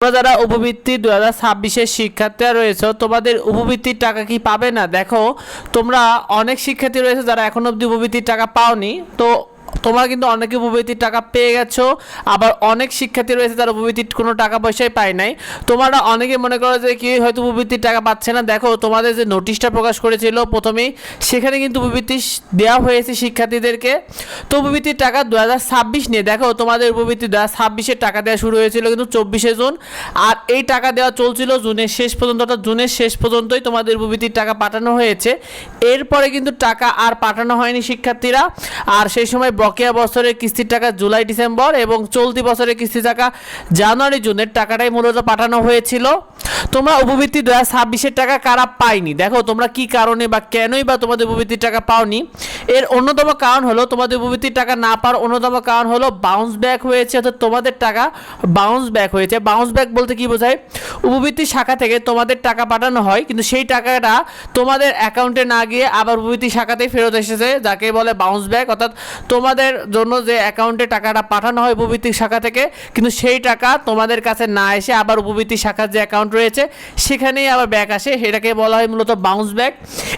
তোমরা যারা উপবৃত্তি 2026-এর শিক্ষার্থীরা রয়েছে তোমাদের উপবৃত্তির টাকা কি পাবে না? দেখো, তোমরা অনেক শিক্ষার্থী রয়েছে যারা এখন অবধি উপবৃত্তির টাকা পাওনি। তো তোমরা কিন্তু অনেকে উপবৃত্তির টাকা পেয়ে গেছো, আবার অনেক শিক্ষার্থী রয়েছে যারা উপবৃত্তির কোনো টাকা পয়সাই পায় নাই। তোমরা অনেকে মনে করো যে কি হয়তো উপবৃত্তির টাকা পাচ্ছে না। দেখো, তোমাদের যে নোটিশটা প্রকাশ করেছিল প্রথমেই, সেখানে কিন্তু উপবৃত্তি দেওয়া হয়েছে শিক্ষার্থীদেরকে। তো উপবৃত্তির টাকা 2026 নিয়ে দেখো, তোমাদের উপবৃত্তি 2026-এর টাকা দেওয়া শুরু হয়েছিল কিন্তু 24শে জুন, আর এই টাকা দেওয়া চলছিল জুনের শেষ পর্যন্ত, অর্থাৎ জুনের শেষ পর্যন্তই তোমাদের উপবৃত্তির টাকা পাঠানো হয়েছে। এরপরে কিন্তু টাকা আর পাঠানো হয়নি শিক্ষার্থীরা। আর সেই সময় বকেয়া বছরের কিস্তির টাকা জুলাই ডিসেম্বর এবং চলতি বছরের কিস্তির টাকা জানুয়ারি জুনের টাকাটাই মূলত পাঠানো হয়েছিল। তোমরা উপবৃত্তি 2026-এর টাকা কারা পাইনি, দেখো তোমরা কি কারণে বা কেনই বা তোমাদের উপবৃত্তির টাকা পাওনি। এর অন্যতম কারণ হলো, তোমাদের উপবৃত্তির টাকা না পাওয়ার অন্যতম কারণ হলো বাউন্স ব্যাক হয়েছে, অর্থাৎ তোমাদের টাকা বাউন্স ব্যাক হয়েছে। বাউন্স ব্যাক বলতে কি বোঝায়? উপবৃত্তি শাখা থেকে তোমাদের টাকা পাঠানো হয় কিন্তু সেই টাকাটা তোমাদের অ্যাকাউন্টে না গিয়ে আবার উপবৃত্তি শাখাতেই ফেরত এসেছে, যাকে বলে বাউন্স ব্যাক। অর্থাৎ তোমাদের জন্য যে অ্যাকাউন্টে টাকাটা পাঠানো হয় উপবৃত্তি শাখা থেকে, কিন্তু সেই টাকা তোমাদের কাছে না এসে আবার উপবৃত্তি শাখার যে অ্যাকাউন্ট রয়েছে সেখানেই আবার ব্যাক আসে, সেটাকে বলা হয় মূলত বাউন্স ব্যাক।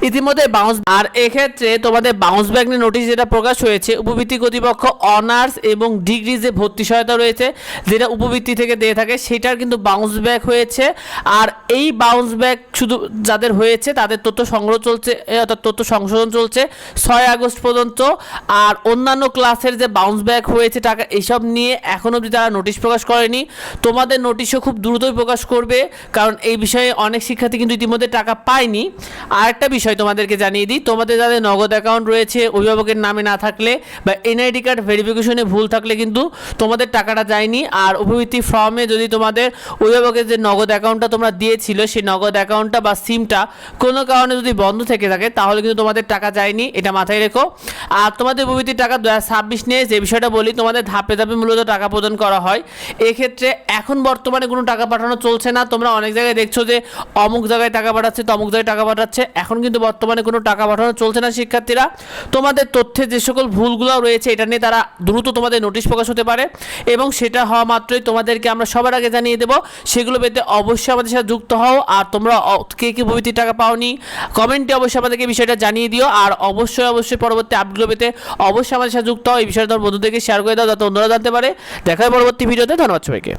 ইতিমধ্যে বাউন্স, আর এক্ষেত্রে তোমাদের বাউন্স ব্যাক নিয়ে নোটিশ যেটা প্রকাশ হয়েছে, উপবৃত্তি কর্তৃপক্ষ অনার্স এবং ডিগ্রি যে ভর্তি সহায়তা রয়েছে যেটা উপবৃত্তি থেকে দিয়ে থাকে, সেটার কিন্তু বাউন্স ব্যাক হয়েছে। আর এই বাউন্স ব্যাক শুধু যাদের হয়েছে তাদের তথ্য সংগ্রহ চলছে, অর্থাৎ তথ্য সংশোধন চলছে 6 আগস্ট পর্যন্ত। আর অন্যান্য ক্লাসের যে বাউন্স ব্যাক হয়েছে টাকা, এইসব নিয়ে এখনও অবধি তারা নোটিশ প্রকাশ করেনি। তোমাদের নোটিশও খুব দ্রুতই প্রকাশ করবে, কারণ এই বিষয়ে অনেক শিক্ষার্থী কিন্তু ইতিমধ্যে টাকা পায়নি। আরেকটা বিষয় তোমাদেরকে জানিয়ে দিই, তোমাদের যাদের নগদ অ্যাকাউন্ট রয়েছে অভিভাবকের নামে না থাকলে বা এনআইডি কার্ড ভেরিফিকেশনে ভুল থাকলে কিন্তু তোমাদের টাকাটা যায়নি। আর উপবৃত্তি ফর্মে যদি তোমাদের অভিভাবকের যে নগদ অ্যাকাউন্টটা তোমরা দিয়েছিল সেই নগদ অ্যাকাউন্টটা বা সিমটা কোনো কারণে যদি বন্ধ থেকে থাকে তাহলে কিন্তু তোমাদের টাকা যায়নি, এটা মাথায় রেখো। আর তোমাদের উপবৃত্তির টাকা 2026 নিয়ে যে বিষয়টা বলি, তোমাদের ধাপে ধাপে মূলত টাকা প্রদান করা হয়। এক্ষেত্রে এখন বর্তমানে কোনো টাকা পাঠানো চলছে না। তোমরা অনেক জায়গায় দেখছো যে অমুক জায়গায় টাকা পাঠাচ্ছে, তমুক জায়গায় টাকা পাঠাচ্ছে, এখন কিন্তু বর্তমানে কোনো টাকা পাঠানো চলছে না শিক্ষার্থীরা। তোমাদের তথ্যে যে সকল ভুলগুলো রয়েছে এটা নিয়ে তারা দ্রুত তোমাদের নোটিশ প্রকাশ হতে পারে, এবং সেটা হওয়া মাত্রই তোমাদেরকে আমরা সবার আগে জানিয়ে দেবো। সেগুলো পেতে অবশ্যই আমাদের সাথে যুক্ত হও। আর তোমরা কে কে উপবৃত্তির টাকা পাওনি কমেন্টে অবশ্যই আমাদেরকে বিষয়টা জানিয়ে দিও। আর অবশ্যই পরবর্তী আপডেটগুলো পেতে অবশ্যই আমাদের সাথে যুক্ত হও। এই বিষয়টা তোমার বন্ধুদেরকে শেয়ার করে দাও যাতে অন্যরা জানতে পারে। দেখা হয় পরবর্তী ভিডিওতে। ধন্যবাদ সবাইকে।